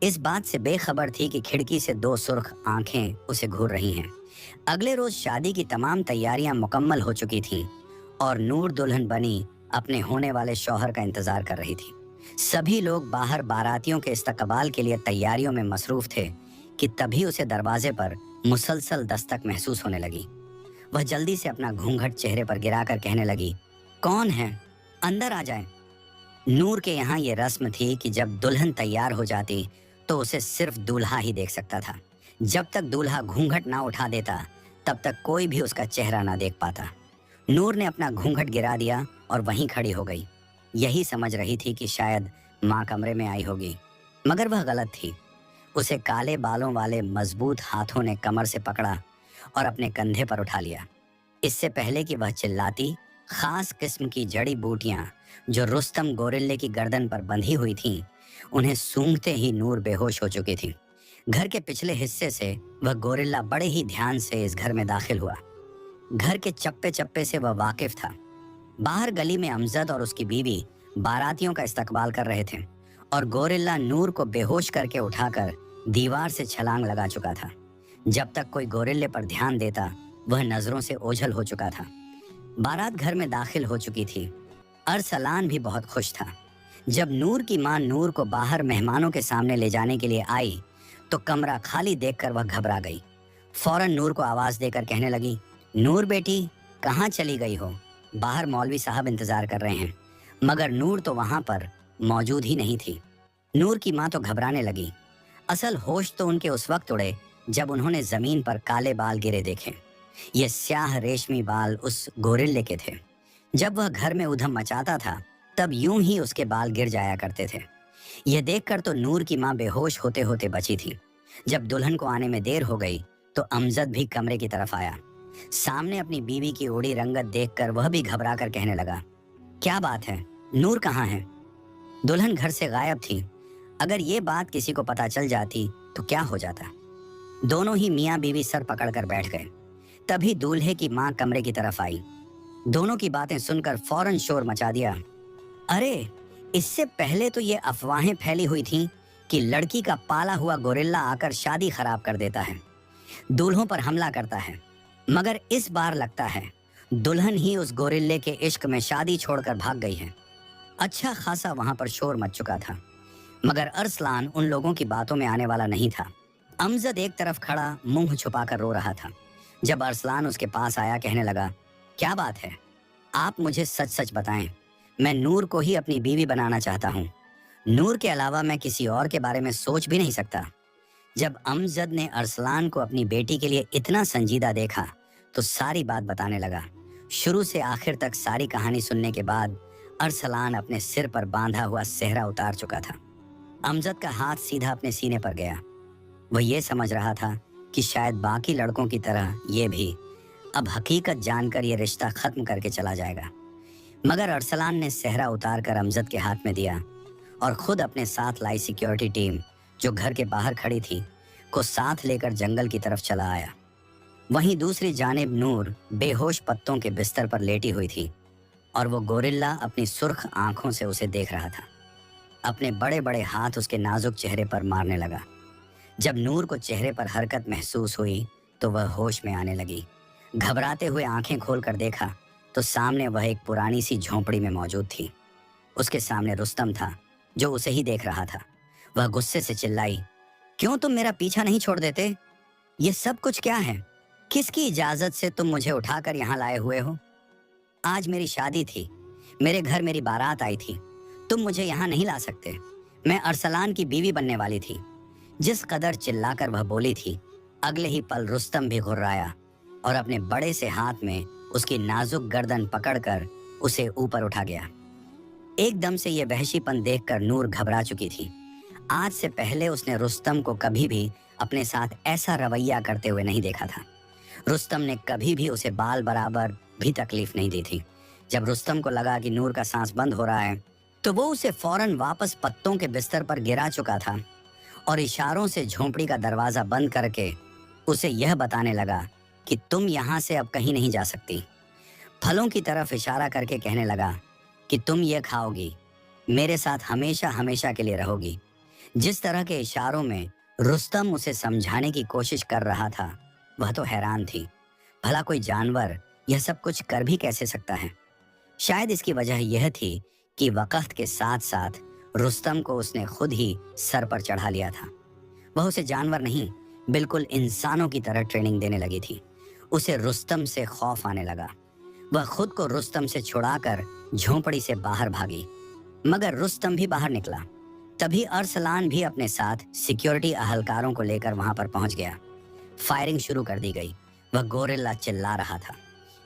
इस बात से बेखबर थी कि खिड़की से दो सुर्ख आंखें उसे घूर रही हैं। अगले रोज शादी की तमाम तैयारियां मुकम्मल हो चुकी थीं और नूर दुल्हन बनी अपने होने वाले शौहर का इंतजार कर रही थी। सभी लोग बाहर बारातियों के इस्तकबाल के लिए तैयारियों में मसरूफ थे कि तभी उसे दरवाजे पर मुसलसल दस्तक महसूस होने लगी। वह जल्दी से अपना घूंघट चेहरे पर गिराकर कहने लगी, कौन है? अंदर आ जाए। नूर के यहाँ ये रस्म थी कि जब दुल्हन तैयार हो जाती तो उसे सिर्फ दूल्हा ही देख सकता था। जब तक दूल्हा घूंघट ना उठा देता तब तक कोई भी उसका चेहरा ना देख पाता। नूर ने अपना घूंघट गिरा दिया और वहीं खड़ी हो गई। यही समझ रही थी कि शायद माँ कमरे में आई होगी, मगर वह गलत थी। उसे काले बालों वाले मजबूत हाथों ने कमर से पकड़ा और अपने कंधे पर उठा लिया। इससे पहले कि वह चिल्लाती, खास किस्म की जड़ी बूटियां जो रुस्तम गोरिल्ले की गर्दन पर बंधी हुई थीं, उन्हें सूंघते ही नूर बेहोश हो चुकी थी। घर के पिछले हिस्से से वह गोरिल्ला बड़े ही ध्यान से इस घर में दाखिल हुआ। घर के चप्पे चप्पे से वह वाकिफ था। बाहर गली में अमजद और उसकी बीवी बारातियों का इस्तकबाल कर रहे थे और गोरिल्ला नूर को बेहोश करके उठाकर दीवार से छलांग लगा चुका था। जब तक कोई गोरिल्ले पर ध्यान देता, वह नजरों से ओझल हो चुका था। बारात घर में दाखिल हो चुकी थी। अरसलान भी बहुत खुश था। जब नूर की मां नूर को बाहर मेहमानों के सामने ले जाने के लिए आई तो कमरा खाली देखकर वह घबरा गई। फौरन नूर को आवाज देकर कहने लगी, नूर बेटी, कहाँ चली गई हो? बाहर मौलवी साहब इंतजार कर रहे हैं। मगर नूर तो वहां पर मौजूद ही नहीं थी। नूर की मां तो घबराने लगी। असल होश तो उनके उस वक्त उड़े जब उन्होंने जमीन पर काले बाल गिरे देखे। ये स्याह रेशमी बाल उस गोरिल्ले के थे। जब वह घर में उधम मचाता था तब यूं ही उसके बाल गिर जाया करते थे। यह देखकर तो नूर की मां बेहोश होते होते बची थी। जब दुल्हन को आने में देर हो गई तो अमजद भी कमरे की तरफ आया। सामने अपनी बीवी की उड़ी रंगत देखकर वह भी घबरा कर कहने लगा, क्या बात है? नूर कहाँ है? दुल्हन घर से गायब थी। अगर ये बात किसी को पता चल जाती तो क्या हो जाता? दोनों ही मियाँ बीवी सर पकड़कर बैठ गए। तभी दूल्हे की माँ कमरे की तरफ आई। दोनों की बातें सुनकर फौरन शोर मचा दिया। अरे, इससे पहले तो ये अफवाहें फैली हुई थीं कि लड़की का पाला हुआ गोरिल्ला आकर शादी खराब कर देता है, दूल्हों पर हमला करता है। मगर इस बार लगता है दुल्हन ही उस गोरिल्ले के इश्क में शादी छोड़कर भाग गई है। अच्छा खासा वहां पर शोर मच चुका था, मगर अरसलान उन लोगों की बातों में आने वाला नहीं था। अमजद एक तरफ खड़ा मुंह छुपाकर रो रहा था। जब अरसलान उसके पास आया, कहने लगा, क्या बात है? आप मुझे सच सच बताएं। मैं नूर को ही अपनी बीवी बनाना चाहता हूँ। नूर के अलावा मैं किसी और के बारे में सोच भी नहीं सकता। जब अमजद ने अरसलान को अपनी बेटी के लिए इतना संजीदा देखा तो सारी बात बताने लगा। शुरू से आखिर तक सारी कहानी सुनने के बाद अरसलान अपने सिर पर बांधा हुआ सेहरा उतार चुका था। अमजद का हाथ सीधा अपने सीने पर गया। वह ये समझ रहा था कि शायद बाकी लड़कों की तरह ये भी अब हकीकत जानकर ये रिश्ता खत्म करके चला जाएगा। मगर अरसलान ने सेहरा उतार कर अमजद के हाथ में दिया और खुद अपने साथ लाई सिक्योरिटी टीम जो घर के बाहर खड़ी थी को साथ लेकर जंगल की तरफ चला आया। वहीं दूसरी जानिब नूर बेहोश पत्तों के बिस्तर पर लेटी हुई थी और वो गोरिल्ला अपनी सुर्ख आंखों से उसे देख रहा था। अपने बड़े बड़े हाथ उसके नाजुक चेहरे पर मारने लगा। जब नूर को चेहरे पर हरकत महसूस हुई तो वह होश में आने लगी। घबराते हुए आंखें खोलकर देखा तो सामने वह एक पुरानी सी झोंपड़ी में मौजूद थी। उसके सामने रुस्तम था जो उसे ही देख रहा था। वह गुस्से से चिल्लाई, क्यों तुम मेरा पीछा नहीं छोड़ देते? ये सब कुछ क्या है? किसकी इजाजत से तुम मुझे उठाकर यहाँ लाए हुए हो? आज मेरी शादी थी, मेरे घर मेरी बारात आई थी। तुम मुझे यहाँ नहीं ला सकते। मैं अरसलान की बीवी बनने वाली थी। जिस कदर चिल्लाकर वह बोली थी, अगले ही पल रुस्तम भी घुर्राया और अपने बड़े से हाथ में उसकी नाजुक गर्दन पकड़कर उसे ऊपर उठा गया। एकदम से ये वहशीपन देखकर नूर घबरा चुकी थी। आज से पहले उसने रुस्तम को कभी भी अपने साथ ऐसा रवैया करते हुए नहीं देखा था। रुस्तम ने कभी भी उसे बाल बराबर भी तकलीफ नहीं दी थी। जब रुस्तम को लगा कि नूर का सांस बंद हो रहा है, तो वो उसे फौरन वापस पत्तों के बिस्तर पर गिरा चुका था और इशारों से झोंपड़ी का दरवाजा बंद करके उसे यह बताने लगा कि तुम यहाँ से अब कहीं नहीं जा सकती। फलों की तरफ इशारा करके कहने लगा कि तुम ये खाओगी, मेरे साथ हमेशा हमेशा के लिए रहोगी। जिस तरह के इशारों में रुस्तम उसे समझाने की कोशिश कर रहा था, वह तो हैरान थी। भला कोई जानवर यह सब कुछ कर भी कैसे सकता है? शायद इसकी वजह यह थी कि वक्त के साथ साथ रुस्तम को उसने खुद ही सर पर चढ़ा लिया था। वह उसे जानवर नहीं, बिल्कुल इंसानों की तरह ट्रेनिंग देने लगी थी। उसे रुस्तम से खौफ आने लगा। वह खुद को रुस्तम से छुड़ाकर झोंपड़ी से बाहर भागी, मगर रुस्तम भी बाहर निकला। तभी अरसलान भी अपने साथ सिक्योरिटी अहलकारों को लेकर वहां पर पहुंच गया। फायरिंग शुरू कर दी गई। वह गोरिल्ला चिल्ला रहा था।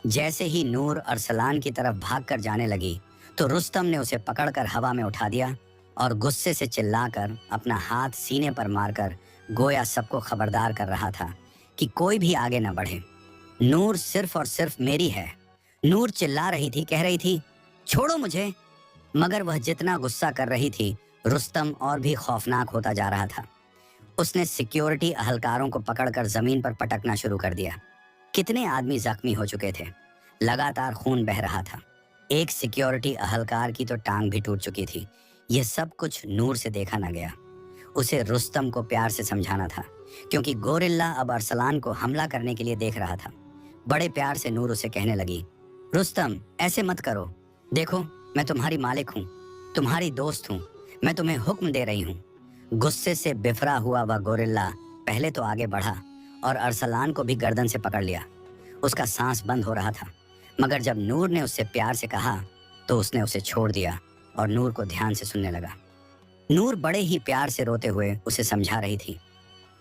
जैसे ही नूर अरसलान की तरफ भागकर जाने लगी, तो रुस्तम ने उसे पकड़कर हवा में उठा दिया और गुस्से से चिल्लाकर अपना हाथ सीने पर मारकर गोया सबको खबरदार कर रहा था कि कोई भी आगे न बढ़े। नूर सिर्फ और सिर्फ मेरी है। नूर चिल्ला रही थी, कह रही थी, छोड़ो मुझे। मगर वह जितना गुस्सा कर रही थी, रुस्तम और भी खौफनाक होता जा रहा था। उसने सिक्योरिटी अहलकारों को पकड़कर जमीन पर पटकना शुरू कर दिया। कितने आदमी जख्मी हो चुके थे। लगातार खून बह रहा था। एक सिक्योरिटी अहलकार की तो टांग भी टूट चुकी थी। यह सब कुछ नूर से देखा न गया। उसे रुस्तम को प्यार से समझाना था, क्योंकि गोरिल्ला अब अरसलान को हमला करने के लिए देख रहा था। बड़े प्यार से नूर उसे कहने लगी, रुस्तम, ऐसे मत करो। देखो, मैं तुम्हारी मालिक हूँ, तुम्हारी दोस्त हूँ। मैं तुम्हें हुक्म दे रही हूँ। गुस्से से बिफरा हुआ वह गोरिल्ला पहले तो आगे बढ़ा और अरसलान को भी गर्दन से पकड़ लिया। उसका सांस बंद हो रहा था, मगर जब नूर ने उससे प्यार से कहा तो उसने उसे छोड़ दिया और नूर को ध्यान से सुनने लगा। नूर बड़े ही प्यार से रोते हुए उसे समझा रही थी,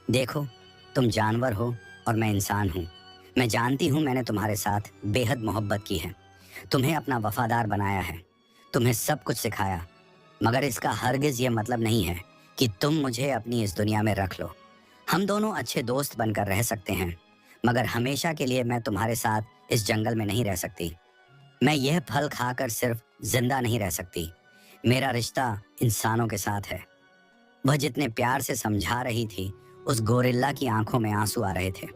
देखो, तुम जानवर हो और मैं इंसान हूँ। मैं जानती हूँ मैंने तुम्हारे साथ बेहद मोहब्बत की है, तुम्हें अपना वफादार बनाया है, तुम्हें सब कुछ सिखाया, मगर इसका हरगिज ये मतलब नहीं है कि तुम मुझे अपनी इस दुनिया में रख लो। हम दोनों अच्छे दोस्त बनकर रह सकते हैं, मगर हमेशा के लिए मैं तुम्हारे साथ इस जंगल में नहीं रह सकती। मैं यह फल खाकर सिर्फ जिंदा नहीं रह सकती। मेरा रिश्ता इंसानों के साथ है। वह जितने प्यार से समझा रही थी, उस गोरिल्ला की आंखों में आंसू आ रहे थे।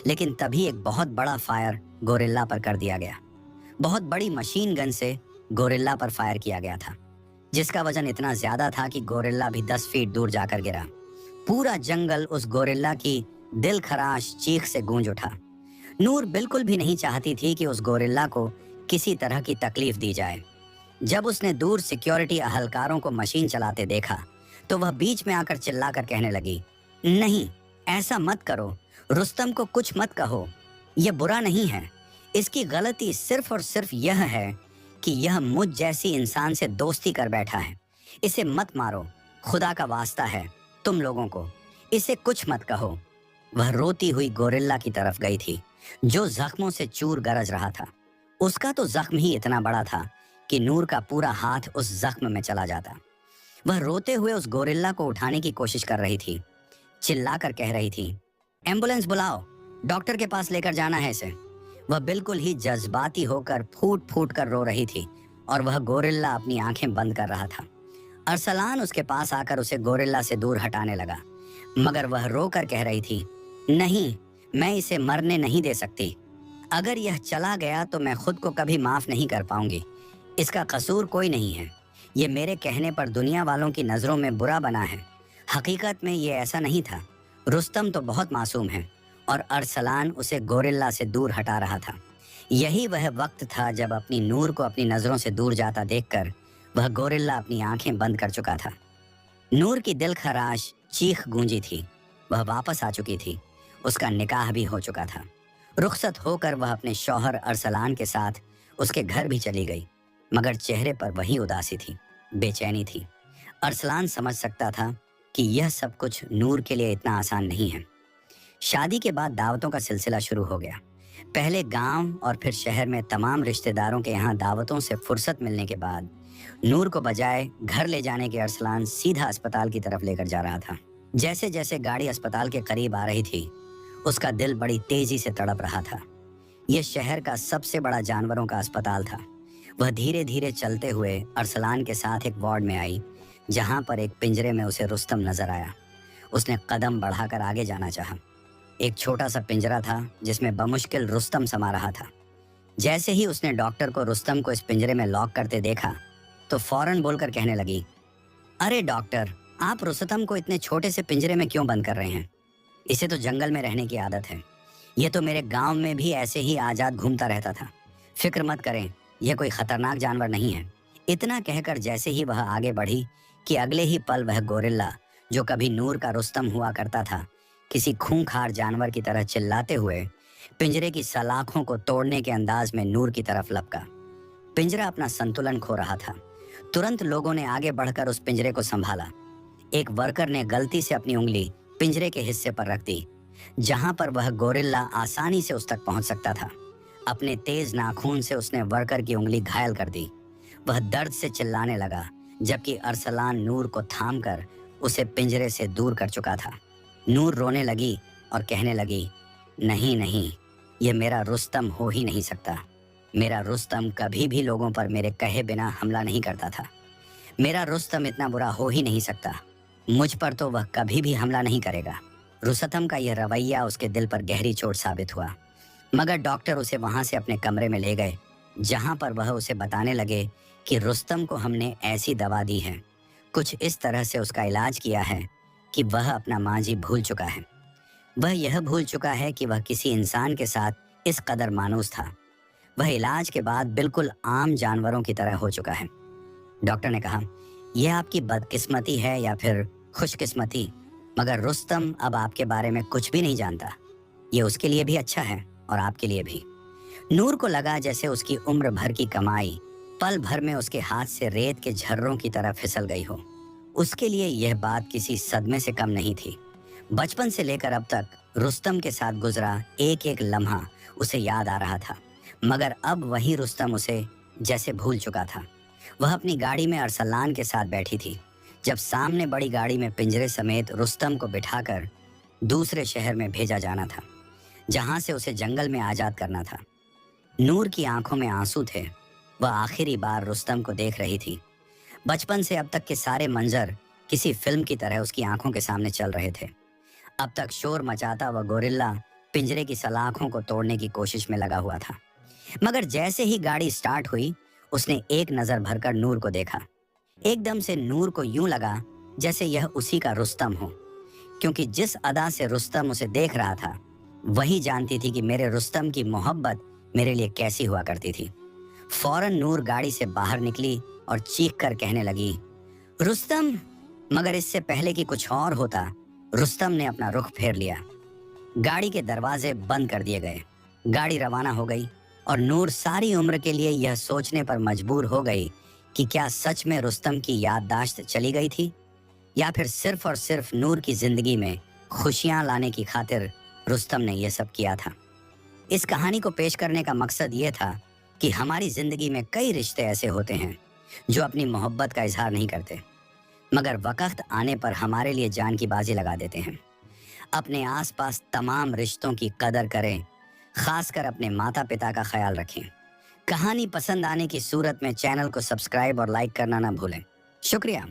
लेकिन तभी एक बहुत बड़ा फायर गोरिल्ला पर कर दिया गया। बहुत बड़ी मशीन गन से गोरिल्ला पर फायर किया गया था, जिसका वजन इतना ज्यादा था कि गोरिल्ला भी 10 फीट दूर जाकर गिरा। पूरा जंगल उस गोरिल्ला की दिल खराश चीख से गूंज उठा। नूर बिल्कुल भी नहीं चाहती थी कि उस गोरिल्ला को किसी तरह की तकलीफ दी जाए। जब उसने दूर सिक्योरिटी अहलकारों को मशीन चलाते देखा, तो वह बीच में आकर चिल्लाकर कहने लगी, नहीं, ऐसा मत करो, रुस्तम को कुछ मत कहो। यह बुरा नहीं है। इसकी गलती सिर्फ और सिर्फ यह है कि यह मुझ जैसी इंसान से दोस्ती कर बैठा है। इसे मत मारो, खुदा का वास्ता है तुम लोगों को, इसे कुछ मत कहो। वह रोती हुई गोरिल्ला की तरफ गई थी, जो जख्मों से चूर गरज रहा था। उसका तो जख्म ही इतना बड़ा था कि नूर का पूरा हाथ उस जख्म में चला जाता। वह रोते हुए उस गोरिल्ला को उठाने की कोशिश कर रही थी, चिल्लाकर कह रही थी, एम्बुलेंस बुलाओ, डॉक्टर के पास लेकर जाना है इसे। वह बिल्कुल ही जज्बाती होकर फूट फूट कर रो रही थी और वह गोरिल्ला अपनी आंखें बंद कर रहा था। अरसलान उसके पास आकर उसे गोरिल्ला से दूर हटाने लगा, मगर वह रोकर कह रही थी, नहीं, मैं इसे मरने नहीं दे सकती। अगर यह चला गया तो मैं खुद को कभी माफ नहीं कर पाऊंगी। इसका कसूर कोई नहीं है। ये मेरे कहने पर दुनिया वालों की नजरों में बुरा बना है। हकीकत में ये ऐसा नहीं था। रुस्तम तो बहुत मासूम है और अरसलान उसे गोरिल्ला से दूर हटा रहा था। यही वह वक्त था जब अपनी नूर को अपनी नजरों से दूर जाता देखकर वह गोरिल्ला अपनी आंखें बंद कर चुका था। नूर की दिल खराश चीख गूंजी थी। वह वापस आ चुकी थी, उसका निकाह भी हो चुका था। रुखसत होकर वह अपने शौहर अरसलान के साथ उसके घर भी चली गई, मगर चेहरे पर वही उदासी थी, बेचैनी थी। अरसलान समझ सकता था कि यह सब कुछ नूर के लिए इतना आसान नहीं है। शादी के बाद दावतों का सिलसिला शुरू हो गया। पहले गांव और फिर शहर में तमाम रिश्तेदारों के यहाँ दावतों से फुर्सत मिलने के बाद नूर को बजाय घर ले जाने के अरसलान सीधा अस्पताल की तरफ लेकर जा रहा था। जैसे जैसे गाड़ी अस्पताल के करीब आ रही थी, उसका दिल बड़ी तेजी से तड़प रहा था। यह शहर का सबसे बड़ा जानवरों का अस्पताल था। वह धीरे धीरे चलते हुए अरसलान के साथ एक वार्ड में आई, जहां पर एक पिंजरे में उसे रुस्तम नजर आया। उसने कदम बढ़ाकर आगे जाना चाहा। एक छोटा सा पिंजरा था जिसमें बमुश्किल रुस्तम समा रहा था। जैसे ही उसने डॉक्टर को रुस्तम को इस पिंजरे में लॉक करते देखा तो फौरन बोलकर कहने लगी, अरे डॉक्टर, आप रुस्तम को इतने छोटे से पिंजरे में क्यों बंद कर रहे हैं? इसे तो जंगल में रहने की आदत है। ये तो मेरे गांव में भी ऐसे ही आजाद घूमता रहता था। फिक्र मत करें, यह कोई खतरनाक जानवर नहीं है। इतना कहकर जैसे ही वह आगे बढ़ी कि अगले ही पल वह गोरिल्ला, जो कभी नूर का रुस्तम हुआ करता था, किसी खूंखार जानवर की तरह चिल्लाते हुए पिंजरे की सलाखों को तोड़ने के अंदाज में नूर की तरफ लपका। पिंजरा अपना संतुलन खो रहा था। तुरंत लोगों ने आगे बढ़कर उस पिंजरे को संभाला। एक वर्कर ने गलती से अपनी उंगली पिंजरे के हिस्से पर रख दी, जहां पर वह गोरिल्ला आसानी से उस तक पहुंच सकता था। अपने तेज नाखून से उसने वर्कर की उंगली घायल कर दी। वह दर्द से चिल्लाने लगा, जबकि अरसलान नूर को थामकर उसे पिंजरे से दूर कर चुका था। नूर रोने लगी और कहने लगी, नहीं नहीं, ये मेरा रुस्तम हो ही नहीं सकता। मेरा रुस्तम कभी भी लोगों पर मेरे कहे बिना हमला नहीं करता था। मेरा रुस्तम इतना बुरा हो ही नहीं सकता। मुझ पर तो वह कभी भी हमला नहीं करेगा। रुस्तम का यह रवैया उसके दिल पर गहरी चोट साबित हुआ। मगर डॉक्टर उसे वहां से अपने कमरे में ले गए, जहां पर वह उसे बताने लगे कि रुस्तम को हमने ऐसी दवा दी है, कुछ इस तरह से उसका इलाज किया है कि वह अपना मांझी भूल चुका है। वह यह भूल चुका है कि वह किसी इंसान के साथ इस कदर मानूस था। वह इलाज के बाद बिल्कुल आम जानवरों की तरह हो चुका है। डॉक्टर ने कहा, यह आपकी बदकिस्मती है या फिर खुशकिस्मती, मगर रुस्तम अब आपके बारे में कुछ भी नहीं जानता। ये उसके लिए भी अच्छा है और आपके लिए भी। नूर को लगा जैसे उसकी उम्र भर की कमाई पल भर में उसके हाथ से रेत के झर्रों की तरह फिसल गई हो। उसके लिए यह बात किसी सदमे से कम नहीं थी। बचपन से लेकर अब तक रुस्तम के साथ गुजरा एक एक लम्हा उसे याद आ रहा था, मगर अब वही रुस्तम उसे जैसे भूल चुका था। वह अपनी गाड़ी में अरसलान के साथ बैठी थी, जब सामने बड़ी गाड़ी में पिंजरे समेत रुस्तम को बिठाकर दूसरे शहर में भेजा जाना था, जहां से उसे जंगल में आजाद करना था। नूर की आंखों में आंसू थे। वह आखिरी बार रुस्तम को देख रही थी। बचपन से अब तक के सारे मंजर किसी फिल्म की तरह उसकी आंखों के सामने चल रहे थे। अब तक शोर मचाता वह गोरिल्ला पिंजरे की सलाखों को तोड़ने की कोशिश में लगा हुआ था। मगर जैसे ही गाड़ी स्टार्ट हुई, उसने एक नजर भरकर नूर को देखा। एकदम से नूर को यूं लगा जैसे यह उसी का रुस्तम हो, क्योंकि जिस अदा से रुस्तम उसे देख रहा था, वही जानती थी कि मेरे रुस्तम की मोहब्बत मेरे लिए कैसी हुआ करती थी। फौरन नूर गाड़ी से बाहर निकली और चीख कर कहने लगी, रुस्तम। मगर इससे पहले कि कुछ और होता, रुस्तम ने अपना रुख फेर लिया। गाड़ी के दरवाजे बंद कर दिए गए। गाड़ी रवाना हो गई और नूर सारी उम्र के लिए यह सोचने पर मजबूर हो गई कि क्या सच में रुस्तम की याददाश्त चली गई थी, या फिर सिर्फ और सिर्फ नूर की जिंदगी में खुशियां लाने की खातिर रुस्तम ने यह सब किया था। इस कहानी को पेश करने का मकसद यह था कि हमारी जिंदगी में कई रिश्ते ऐसे होते हैं जो अपनी मोहब्बत का इजहार नहीं करते, मगर वक्त आने पर हमारे लिए जान की बाजी लगा देते हैं। अपने आसपास तमाम रिश्तों की कदर करें, खासकर अपने माता पिता का ख्याल रखें। कहानी पसंद आने की सूरत में चैनल को सब्सक्राइब और लाइक करना ना भूलें। शुक्रिया।